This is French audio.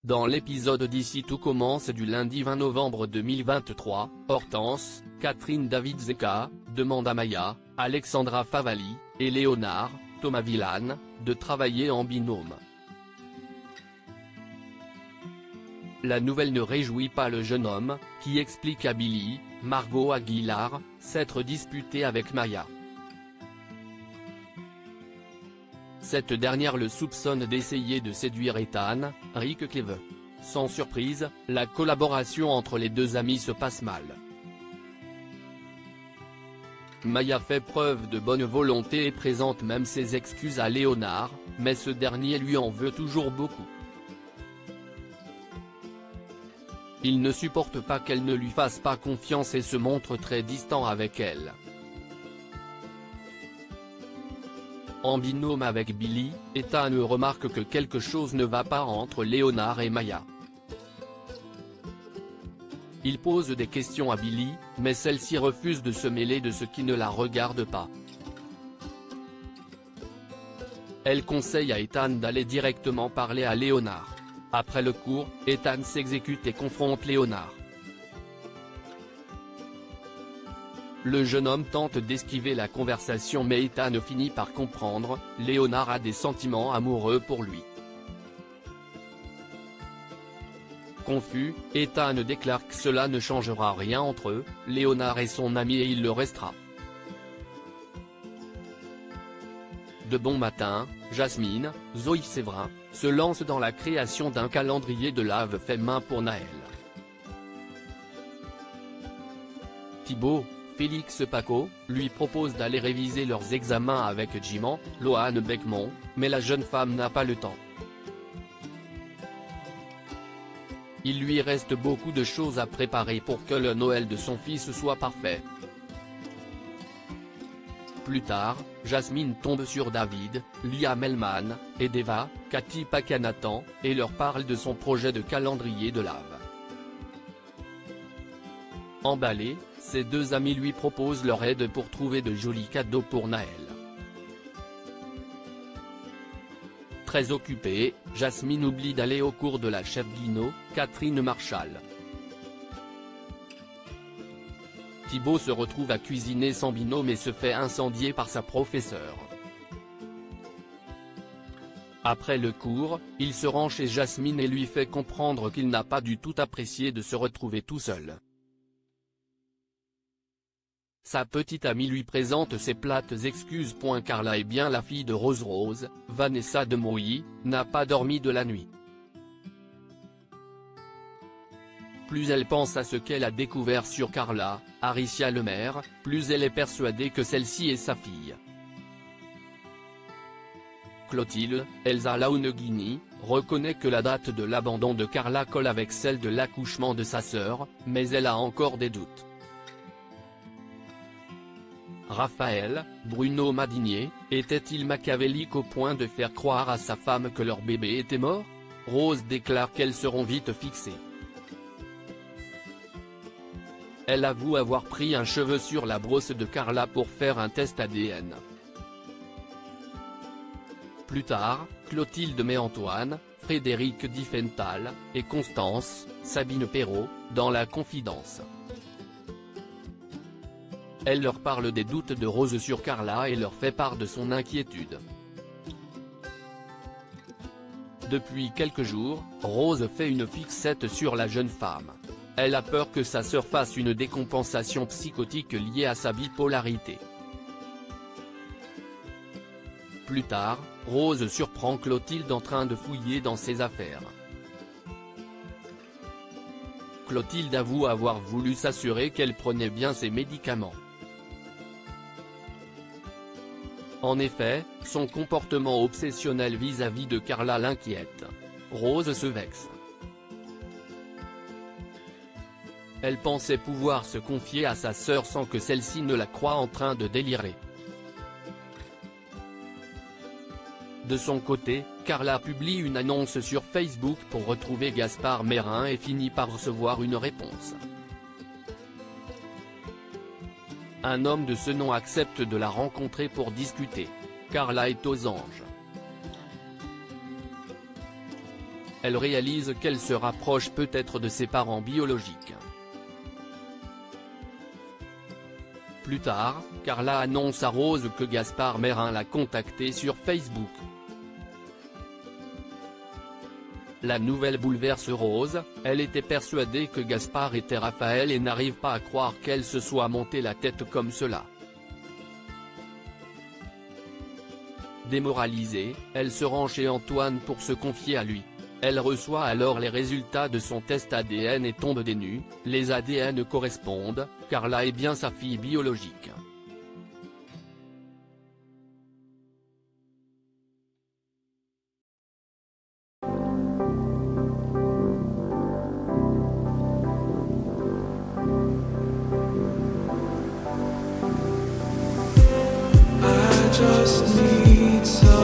Dans l'épisode d'Ici tout commence du lundi 20 novembre 2023, Hortense, Catherine David Zeka, demande à Maya, Alexandra Favali, et Léonard, Thomas Villane, de travailler en binôme. La nouvelle ne réjouit pas le jeune homme, qui explique à Billy, Margot Aguilar, s'être disputé avec Maya. Cette dernière le soupçonne d'essayer de séduire Ethan, Rick Cleve. Sans surprise, la collaboration entre les deux amis se passe mal. Maya fait preuve de bonne volonté et présente même ses excuses à Léonard, mais ce dernier lui en veut toujours beaucoup. Il ne supporte pas qu'elle ne lui fasse pas confiance et se montre très distant avec elle. En binôme avec Billy, Ethan remarque que quelque chose ne va pas entre Léonard et Maya. Il pose des questions à Billy, mais celle-ci refuse de se mêler de ce qui ne la regarde pas. Elle conseille à Ethan d'aller directement parler à Léonard. Après le cours, Ethan s'exécute et confronte Léonard. Le jeune homme tente d'esquiver la conversation mais Ethan finit par comprendre, Léonard a des sentiments amoureux pour lui. Confus, Ethan déclare que cela ne changera rien entre eux, Léonard est son ami et il le restera. De bon matin, Jasmine, Zoé Séverin, se lance dans la création d'un calendrier de l'Ave fait main pour Naël. Thibaut, Félix Paco, lui propose d'aller réviser leurs examens avec Jiman, Loane Beckmont, mais la jeune femme n'a pas le temps. Il lui reste beaucoup de choses à préparer pour que le Noël de son fils soit parfait. Plus tard, Jasmine tombe sur David, Lia Melman, et Deva, Cathy Pakanathan, et leur parle de son projet de calendrier de l'Ave. Emballé, ses deux amis lui proposent leur aide pour trouver de jolis cadeaux pour Naël. Très occupée, Jasmine oublie d'aller au cours de la chef Guino, Catherine Marshall. Thibaut se retrouve à cuisiner sans binôme et se fait incendier par sa professeure. Après le cours, il se rend chez Jasmine et lui fait comprendre qu'il n'a pas du tout apprécié de se retrouver tout seul. Sa petite amie lui présente ses plates excuses. Carla est bien la fille de Rose, Vanessa de Mouilly, n'a pas dormi de la nuit. Plus elle pense à ce qu'elle a découvert sur Carla, Aricia Lemaire, plus elle est persuadée que celle-ci est sa fille. Clotilde, Elsa Launeghini, reconnaît que la date de l'abandon de Carla colle avec celle de l'accouchement de sa sœur, mais elle a encore des doutes. Raphaël, Bruno Madinier, était-il machiavélique au point de faire croire à sa femme que leur bébé était mort? Rose déclare qu'elles seront vite fixées. Elle avoue avoir pris un cheveu sur la brosse de Carla pour faire un test ADN. Plus tard, Clotilde met Antoine, Frédéric Diffenthal, et Constance, Sabine Perrault, dans la confidence. Elle leur parle des doutes de Rose sur Carla et leur fait part de son inquiétude. Depuis quelques jours, Rose fait une fixette sur la jeune femme. Elle a peur que sa sœur fasse une décompensation psychotique liée à sa bipolarité. Plus tard, Rose surprend Clotilde en train de fouiller dans ses affaires. Clotilde avoue avoir voulu s'assurer qu'elle prenait bien ses médicaments. En effet, son comportement obsessionnel vis-à-vis de Carla l'inquiète. Rose se vexe. Elle pensait pouvoir se confier à sa sœur sans que celle-ci ne la croie en train de délirer. De son côté, Carla publie une annonce sur Facebook pour retrouver Gaspard Mérin et finit par recevoir une réponse. Un homme de ce nom accepte de la rencontrer pour discuter. Carla est aux anges. elle réalise qu'elle se rapproche peut-être de ses parents biologiques. Plus tard, Carla annonce à Rose que Gaspard Merin l'a contactée sur Facebook. La nouvelle bouleverse Rose, elle était persuadée que Gaspard était Raphaël et n'arrive pas à croire qu'elle se soit monté la tête comme cela. Démoralisée, elle se rend chez Antoine pour se confier à lui. Elle reçoit alors les résultats de son test ADN et tombe des nues, les ADN correspondent, Carla est bien sa fille biologique. I just need some